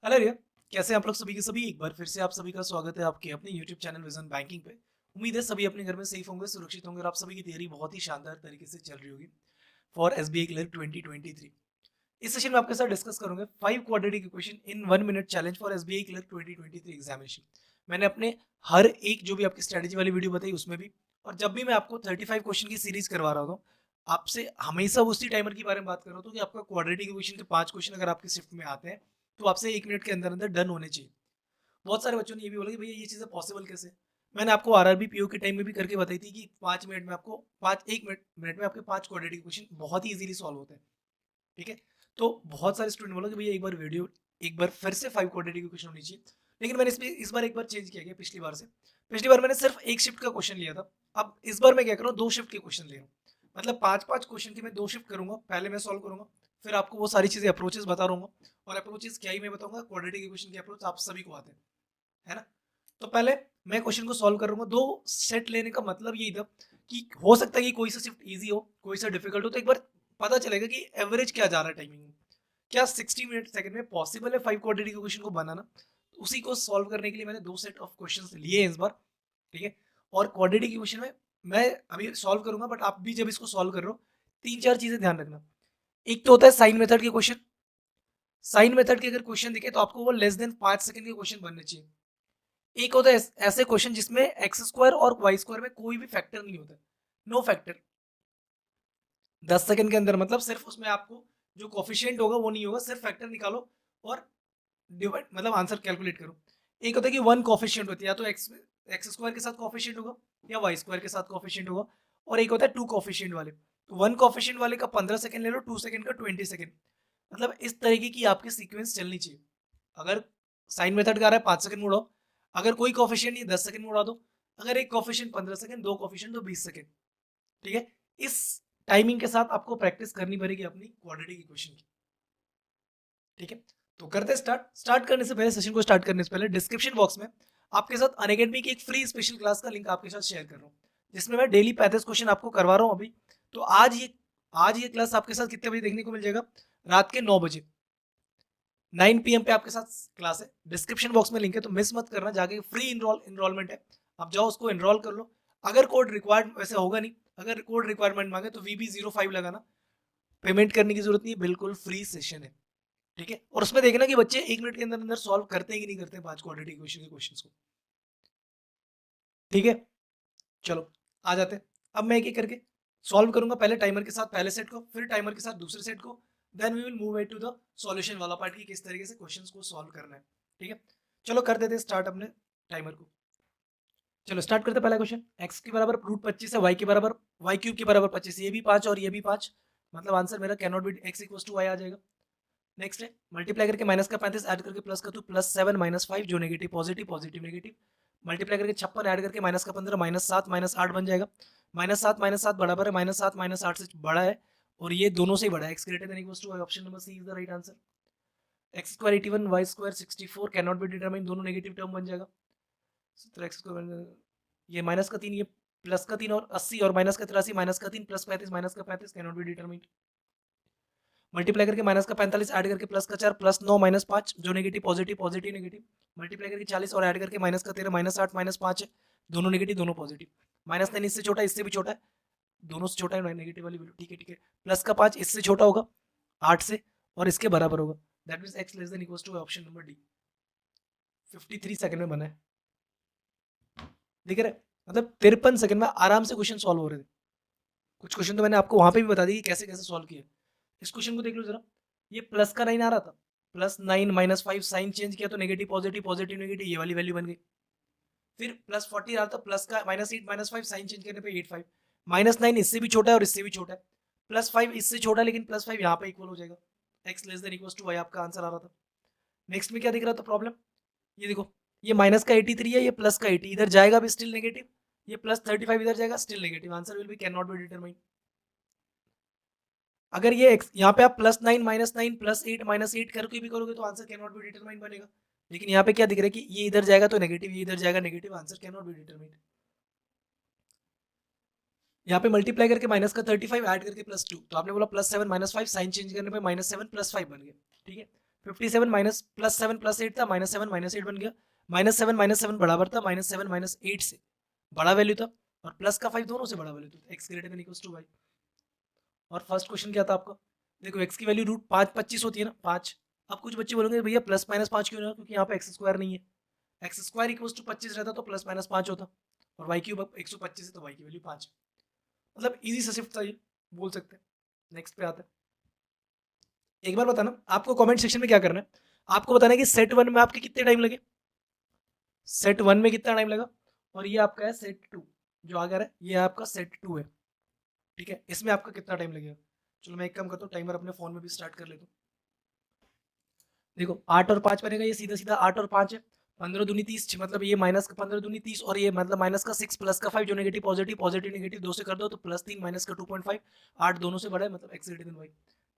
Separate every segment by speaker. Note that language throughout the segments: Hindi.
Speaker 1: हेलो रिया, कैसे हैं आप लोग सभी के सभी। एक बार फिर से आप सभी का स्वागत है आपके अपने यूट्यूब चैनल विजन बैंकिंग पे। उम्मीद है सभी अपने घर में सेफ होंगे, सुरक्षित होंगे और आप सभी की तैयारी बहुत ही शानदार तरीके से चल रही होगी फॉर एसबीआई क्लियर 2023। इस सेशन में आपके साथ डिस्कस करूंगे 5 quadratic equation in 1 minute challenge for SBI clear 2023 examination. मैंने अपने हर एक जो भी आपकी स्ट्रेटेजी वाली वीडियो बताई उसमें भी, और जब भी मैं आपको 35 क्वेश्चन की सीरीज करवा रहा हूँ आपसे हमेशा उसी टाइमर के बारे में बात कर रहा हूँ कि आपका क्वाड्रेटिक इक्वेशन के 5 क्वेश्चन अगर आपकी शिफ्ट में आते हैं तो आपसे 1 मिनट के अंदर अंदर डन होने चाहिए। बहुत सारे बच्चों ने ये भी बोला कि भैया ये चीज़ें पॉसिबल कैसे। मैंने आपको आरआरबी पीओ के टाइम में भी करके बताई थी कि 5 मिनट में आपको पाँच एक मिनट में आपके 5 क्वाड्रेटिक क्वेश्चन बहुत ही इजीली सॉल्व होते हैं। ठीक है, तो बहुत सारे स्टूडेंट बोला कि भैया एक बार फिर से 5 क्वाड्रेटिक इक्वेशन होनी चाहिए। लेकिन मैंने इस बार एक बार चेंज किया गया पिछली बार मैंने सिर्फ एक शिफ्ट का क्वेश्चन लिया था। अब इस बार मैं क्या कर रहा हूँ, 2 शिफ्ट के क्वेश्चन ले रहा हूँ। मतलब 5-5 क्वेश्चन की मैं 2 शिफ्ट करूंगा, पहले मैं सॉल्व करूंगा, फिर आपको वो सारी चीजें अप्रोचेस बता रहूंगा। और अप्रोचेस क्या ही मैं बताऊंगा, क्वाड्रेटिक इक्वेशन की अप्रोच आप सभी को आते हैं, है ना। तो पहले मैं क्वेश्चन को सॉल्व करूंगा। 2 सेट लेने का मतलब यही था कि हो सकता है कि कोई सा शिफ्ट इजी हो, कोई सा डिफिकल्ट हो, तो एक बार पता चलेगा कि एवरेज क्या जा रहा है टाइमिंग में। क्या 60 मिनट सेकंड में पॉसिबल है 5 क्वाड्रेटिक इक्वेशन को बनाना। तो उसी को सॉल्व करने के लिए मैंने 2 सेट ऑफ क्वेश्चंस लिए हैं इस बार। ठीक है, और क्वाड्रेटिक इक्वेशन में मैं अभी सॉल्व करूंगा, बट आप भी जब इसको सॉल्व कर रहे हो 3-4 चीजें ध्यान रखना। एक तो होता है साइन मेथड के क्वेश्चन। साइन मेथड के अगर क्वेश्चन दिखे तो आपको वो लेस देन 5 सेकंड के क्वेश्चन बनने चाहिए। एक होता है ऐसे क्वेश्चन जिसमें एक्स स्क्वायर और वाई स्क्वायर में कोई भी फैक्टर नहीं होता, नो फैक्टर। 10 सेकंड के अंदर मतलब सिर्फ उसमें आपको जो कोफिशिएंट होगा वो नहीं होगा, सिर्फ फैक्टर निकालो और डिवाइड मतलब आंसर कैलकुलेट करो। एक होता है कि वन कोफिशिएंट होती है, या तो एक्स स्क्वायर के साथ कोफिशिएंट होगा या वाई स्क्वायर के साथ कोफिशिएंट होगा। और एक होता है 2 कोफिशिएंट वाले। तो 1 कोफिशिएंट वाले का 15 सेकंड ले लो, 2 सेकंड का 20 सेकंड। मतलब इस तरीके की आपकी सीक्वेंस चलनी चाहिए। अगर साइन मेथड का आ रहा है 5 सेकंड में उड़ाओ, अगर कोई कॉफिशिएंट नहीं 10 सेकंड में उड़ा दो, अगर एक कॉफिशिएंट 15 सेकंड, 2 कॉफिशिएंट तो 20 सेकंड। ठीक है, इस टाइमिंग के साथ आपको प्रैक्टिस करनी पड़ेगी अपनी क्वाड्रेटिक इक्वेशन की। ठीक है, तो करते स्टार्ट करने से पहले, सेशन को स्टार्ट करने से पहले डिस्क्रिप्शन बॉक्स में आपके साथ अनअकैडमी की एक फ्री स्पेशल क्लास का लिंक आपके साथ शेयर कर रहा हूँ, जिसमें मैं डेली 35 क्वेश्चन आपको करवा रहा हूँ अभी। तो आज ये क्लास आपके साथ कितने बजे देखने को मिल जाएगा, रात के 9 बजे 9 PM पे आपके साथ क्लास है। डिस्क्रिप्शन बॉक्स में लिंक है, तो मिस मत करना, जाके फ्री इनरोलमेंट है, आप जाओ उसको इनरोल कर लो। अगर कोड रिक्वायर्ड, वैसे होगा नहीं, अगर कोड रिक्वायरमेंट मांगे तो VB05 लगाना। पेमेंट करने की जरूरत नहीं है, बिल्कुल फ्री सेशन है। ठीक है, और उसमें देखना कि बच्चे 1 मिनट के अंदर अंदर सॉल्व करते हैं कि नहीं करते 5 क्वाड्रेटिक इक्वेशन के क्वेश्चंस को। ठीक है, चलो आ जाते हैं। अब मैं एक एक करके सॉल्व करूंगा, पहले टाइमर के साथ पहले सेट को, फिर टाइमर के साथ दूसरे सेट को। Then we will move to the solution वाला पार्ट की किस तरीके से क्वेश्चंस को सॉल्व करना है। ठीक है, चलो कर देते हैं स्टार्ट अपने टाइमर को। चलो स्टार्ट करते हैं। पहला क्वेश्चन, एक्स के बराबर रूट 25 है, वाई के बराबर वाई क्यूब के बराबर 25, ये भी 5 और ये भी 5। मतलब आंसर मेरा can not be x equal to y आ जाएगा। नेक्स्ट है मल्टीप्लाई करके माइनस का 35 ऐड करके प्लस का 2 +7 -5 जो negative positive positive negative. Multiply करके 56 ऐड करके माइनस का 15 -7 -8 बन जाएगा। -7 बराबर है -7 -8 से बड़ा है, और ये दोनों से ही बड़ा है। X greater than equals to y, option number C is the right answer. X square 81 y square 64 can not be determine, दोनों नेगेटिव टर्म बन जाएगा। 17 ये माइनस का 3, ये प्लस का 3, और 80 और माइनस का 83, माइनस का 3 प्लस 35 माइनस का 35 can not be determined. Multiply करके माइनस का 45 ऐड करके प्लस का 4 +9 -5 जो negative positive positive negative. Multiply करके 40 और ऐड करके माइनस का 13 -8 -5 है, दोनों नेगेटिव दोनों पॉजिटिव। -9 इससे छोटा है, इससे भी छोटा है, दोनों से छोटा है नेगेटिव वाली वैल्यू। ठीक है ठीक है, प्लस का 5 इससे छोटा होगा 8 से, और इसके बराबर होगा। That means x less than equals to option number D. 53 second में बना है, दिख रहा है। मतलब 53 सेकंड में आराम से क्वेश्चन सॉल्व हो रहे थे। कुछ क्वेश्चन तो मैंने आपको वहां पे भी बता दी कि कैसे कैसे सॉल्व किया। इस क्वेश्चन को देख लो जरा, ये प्लस का 9 आ रहा था, +9 -5 साइन चेंज किया तो नेगेटिव पॉजिटिव पॉजिटिव नेगेटिव ये वाली वैल्यू बन गई। फिर +40 आ रहा था, प्लस का -8 -5 साइन चेंज करने पे 85। -9 इससे भी छोटा है और इससे भी छोटा है, +5 इससे छोटा है लेकिन +5 यहाँ पे इक्वल हो जाएगा। X less than equals to y आपका आंसर आ रहा था। नेक्स्ट में क्या दिख रहा था प्रॉब्लम, ये देखो, ये माइनस का 83 है, ये प्लस का 80 इधर जाएगा भी स्टिल नेगेटिव, ये +35 इधर जाएगा still negative. Answer will B can not be determined. अगर ये यहाँ पे आप +9 -9 +8 -8 करके भी करोगे तो answer can not be determined बनेगा। लेकिन यहाँ पे क्या दिख रहा है कि ये इधर जाएगा तो नेगेटिव, ये इधर जाएगा negative, answer can not be determined. यहाँ पे मल्टीप्लाई करके माइनस का 35 ऐड करके +2, तो आपने बोला +7 -5 साइन चेंज करने पे -7 +5 बन गया। ठीक है, 57 माइनस प्लस 7 प्लस 8 था, -7 -8 बन गया, -7 बराबर था -7 -8 से बड़ा वैल्यू था, और प्लस का 5 दोनों से बड़ा वैल्यू था, x greater than equals to y। और फर्स्ट क्वेश्चन क्या था आपका, देखो x की वैल्यू रूट 5 25 होती है ना, 5। अब कुछ बच्चे बोलेंगे भैया प्लस माइनस 5 क्यों ना, क्योंकि यहाँ पे एक्स स्क्वायर नहीं है, एक्स स्क्वायर इक्वल्स टू 25 रहता तो प्लस माइनस 5 होता, और वाई क्यूब 125 है तो वाई की वैल्यू 5। मतलब इजी सा शिफ्ट था ये, बोल सकते हैं। नेक्स्ट पे आता है, एक बार बताना आपको कमेंट सेक्शन में क्या करना है, आपको बताना है कि सेट 1 में आपके कितने टाइम लगे, सेट 1 में कितना टाइम लगा, और ये आपका है सेट 2 जो आगे है, ये आपका सेट 2 है, ठीक है, इसमें आपका कितना टाइम लगेगा। चलो मैं एक काम करता हूँ, टाइमर अपने फोन में भी स्टार्ट कर लेता हूँ। देखो 8 और 5 बनेगा, ये सीधा सीधा 8 और 5 है, 15 दूनी 30, मतलब ये माइनस का 15 दूनी 30, और ये मतलब माइनस का 6 प्लस का 5 जो नेगेटिव पॉजिटिव पॉजिटिव नेगेटिव 2 से कर दो तो +3 माइनस का 2.5, 8 दोनों से बड़ा है, मतलब x ग्रेटर देन y,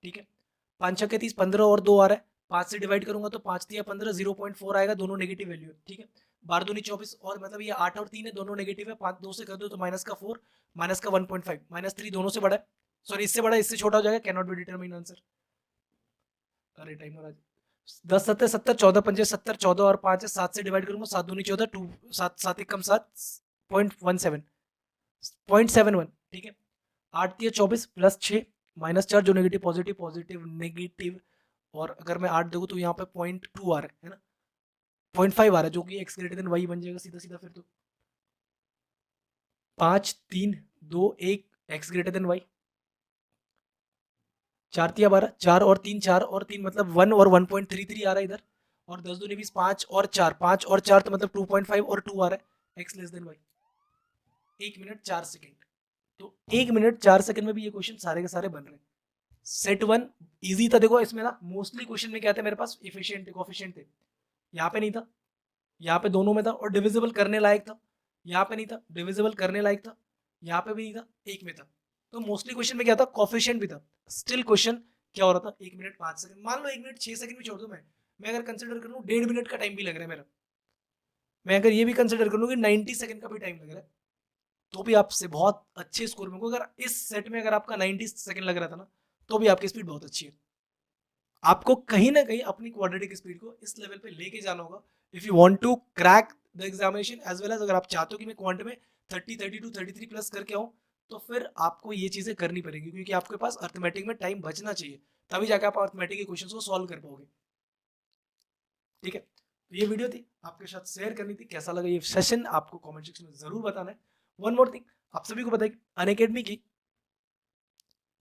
Speaker 1: ठीक है। 5 6 30, 15 और 2 आ रहा है, 5 से डिवाइड करूंगा तो 5 3 15, 0.4 आएगा, दोनों नेगेटिव वैल्यू है, ठीक है। 12 दूनी 24, और मतलब ये 8 और 3 है, दोनों नेगेटिव है, 5 2 से कर दो तो माइनस का 4 माइनस का 1.5 -3 दोनों से बड़ा है, सॉरी इससे बड़ा इससे छोटा हो जाएगा, can not be determine answer. अरे टाइमर आज 10 7 70, 14 पंजे 70, 14 और 5 है, 7 से डिवाइड करूंगा, 7 दूनी 14, 2 7 7 एक कम 7 0.17 0.71, ठीक है। 8 3 24 प्लस 6 माइनस 4 जो नेगेटिव पॉजिटिव पॉजिटिव नेगेटिव, और अगर मैं 8 देखूँ तो यहाँ पे 0.2 आ रहा है ना, 0.5 आ रहा है, जो कि एक्स ग्रेटर देन वाई बन जाएगा सीधा सीधा, फिर तो 5 3 2 1 एक्स ग्रेटर देन वाई, 4 तिया 12, 4 और 3 4 और 3 मतलब 1 और 1.33 आ रहा है इधर, और 10 दूनी 20, 5 और 4 5 और 4 तो मतलब 2.5 और 2 आ रहा है, x less than y. 1 minute 4 second, तो 1 मिनट 4 सेकंड में भी ये क्वेश्चन सारे के सारे बन रहे हैं। सेट 1 इजी था, देखो इसमें ना मोस्टली क्वेश्चन में क्या थे मेरे पास, इफिशिएंट कोफिशिएंट थे, यहाँ पे नहीं था, यहाँ पे दोनों में था, और डिविजिबल करने लायक था, यहाँ पे नहीं था, डिविजिबल करने लायक था, यहाँ पे भी नहीं था, एक में था। तो मोस्टली क्वेश्चन में क्या था, कोफिशिएंट भी था। स्टिल क्वेश्चन क्या हो रहा था, 1 मिनट 5 सेकंड, मान लो 1 मिनट 6 सेकंड भी छोड़ दूं मैं अगर कंसिडर कर लूँ 1.5 मिनट का टाइम भी लग रहा है मेरा, मैं अगर ये भी कंसिडर कर लूँ कि 90 सेकंड का भी टाइम लग रहा है, तो भी आपसे बहुत अच्छे स्कोर में, अगर इस सेट में अगर आपका 90 सेकंड लग रहा था ना, तो भी आपकी स्पीड बहुत अच्छी है। आपको कहीं ना कहीं अपनी क्वाड्रेटिक स्पीड को इस लेवल पे लेके जाना होगा if you want to crack the examination as well as, अगर आप चाहते हो कि मैं क्वांट में 30 32 33 प्लस करके आऊं, तो फिर आपको ये चीजें करनी पड़ेगी, क्योंकि आपके पास अर्थमेटिक में टाइम बचना चाहिए, तभी जाकर आप अर्थमेटिक के क्वेश्चंस को सॉल्व कर पाओगे, ठीक है। तो ये वीडियो थी, आपके साथ शेयर करनी थी, कैसा लगा ये सेशन आपको कमेंट सेक्शन में जरूर बताना है। वन मोर थिंग, आप सभी को बताइए अनअकैडमी की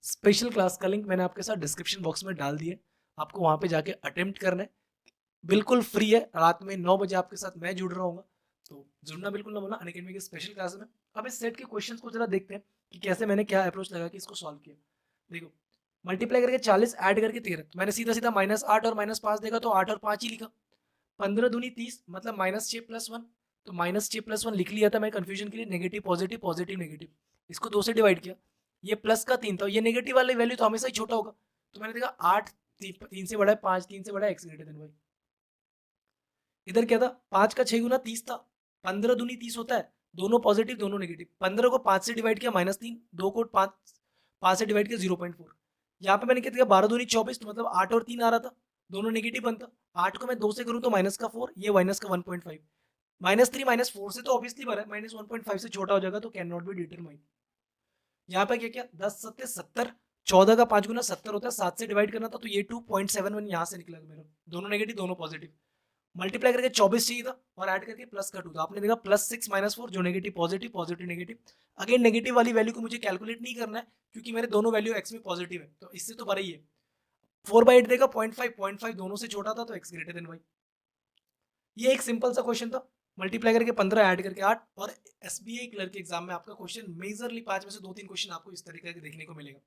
Speaker 1: स्पेशल क्लास का लिंक मैंने आपके साथ डिस्क्रिप्शन बॉक्स में डाल दिया, आपको वहां पे जाके अटेम्प्ट करना है, बिल्कुल फ्री है, रात में 9 बजे आपके साथ मैं जुड़ रहा हूँ, तो जुड़ना बिल्कुल ना भूलना अनअकैडमी की स्पेशल क्लास में। अब इस सेट के क्वेश्चंस को जरा देखते हैं कि कैसे मैंने क्या अप्रोच लगा कि इसको सॉल्व किया। देखो मल्टीप्लाई करके 40 ऐड करके 13, तो मैंने सीधा सीधा -8 और -5 देखा तो 8 और 5 ही लिखा। 15 दूनी 30 मतलब -6 + 1, तो -6 + 1 लिख लिया था मैं कंफ्यूजन के लिए, नेगेटिव पॉजिटिव पॉजिटिव नेगेटिव, इसको 2 से डिवाइड किया, ये प्लस का 3 था, ये नेगेटिव वाली वैल्यू तो हमेशा ही छोटा होगा, तो मैंने देखा 8 3 से बड़ा है, 5 3 से बड़ा है, एक्स ग्रेटर देन वाई। इधर क्या था, 5 का 6 गुना 30 था, 15 दूनी 30 होता है, दोनों पॉजिटिव दोनों नेगेटिव, 15 को 5 से डिवाइड किया -3, 2 को 5 से डिवाइड किया 0.4, यहाँ पे मैंने क्या किया 12 दूनी 24, तो मतलब 8 और 3 आ रहा था, दोनों नेगेटिव बनता, 8 को मैं 2 से करूँ तो -4, ये माइनस का 1.5, -3 -4 से तो ऑब्वियसली बड़ा है, -1.5 से छोटा हो जाएगा, तो कैन नॉट बी डिटरमाइन। यहाँ पे क्या क्या 10 7 70, 14 का 5 गुना 70 होता है, 7 से डिवाइड करना था, तो ये 2.71 यहाँ से निकला मेरा, दोनों नेगेटिव दोनों पॉजिटिव, मल्टीप्लाई करके 24 चाहिए था, और ऐड करके प्लस का 2 था, आपने देखा +6 -4 जो negative positive positive negative, again negative वाली वैल्यू को मुझे कैलकुलेट नहीं करना है, क्योंकि मेरे दोनों वैल्यू एक्स में पॉजिटिव है, तो इससे तो बड़ा ही है। 4/8 देगा 0.5 दोनों से छोटा था, तो एक्स ग्रेटर देन वाई। ये एक सिंपल सा क्वेश्चन था, मल्टीप्लाई करके 15 ऐड करके 8, और एसबीआई क्लर्क के एग्जाम में आपका क्वेश्चन मेजरली 5 में से 2-3 क्वेश्चन आपको इस तरीके के देखने को मिलेगा।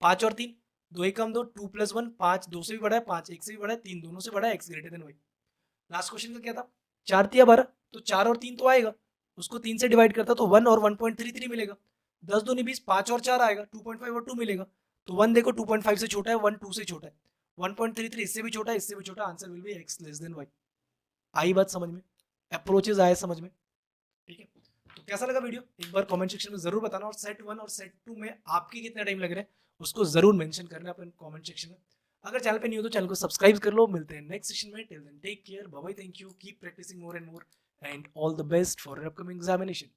Speaker 1: 5 और 3 2 एक कम 2, 2 + 1 5 2 से भी बड़ा है, 5 1 से भी बड़ा है, 3 दोनों से बड़ा है, x greater than y. Last question का क्या था, 4 तिया 12, तो 4 और 3 तो आएगा, उसको 3 से डिवाइड करता तो 1 और 1.33 मिलेगा, 10 दूनी 20, 5 और 4 आएगा, 2.5 और 2 मिलेगा, तो 1 देखो 2.5 से छोटा है, 1 2 से छोटा है, 1.33 इससे भी छोटा है, इससे भी छोटा, answer will be x less than y. आई बात समझ में, अप्रोचेज आए समझ में, ठीक है। तो कैसा लगा वीडियो एक बार कमेंट सेक्शन में जरूर बताना, और सेट 1 और सेट 2 में आपके कितना टाइम लग रहा है उसको जरूर मेंशन करना अपन कमेंट सेक्शन में। अगर चैनल पे नहीं हो तो चैनल को सब्सक्राइब कर लो। मिलते हैं नेक्स्ट सेशन में। Till then take care, bye bye, thank you, keep practicing more and more, and all the best for upcoming examination.